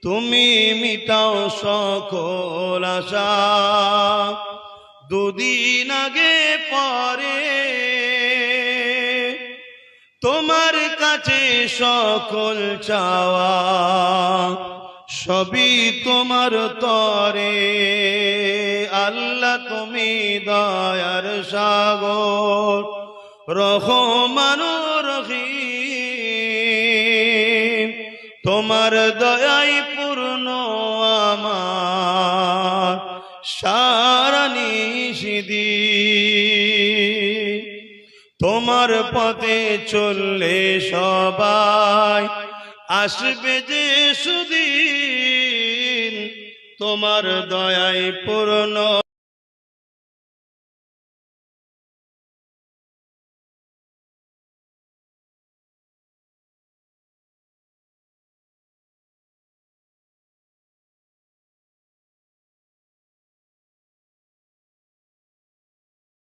তুমি মিটাও সকল আশা, দুদিন আগে পরে তোমার কাছে সকল চাওয়া, সবই তোমার তরে। আল্লাহ তুমি দয়ার সাগর, রহমানুর রহিম, তোমার দয়াই পূর্ণ আমার সারা নিষিদিন। তোমার পথে চললে সবাই আসবে যে সুদিন, তোমার দয়াই পূর্ণ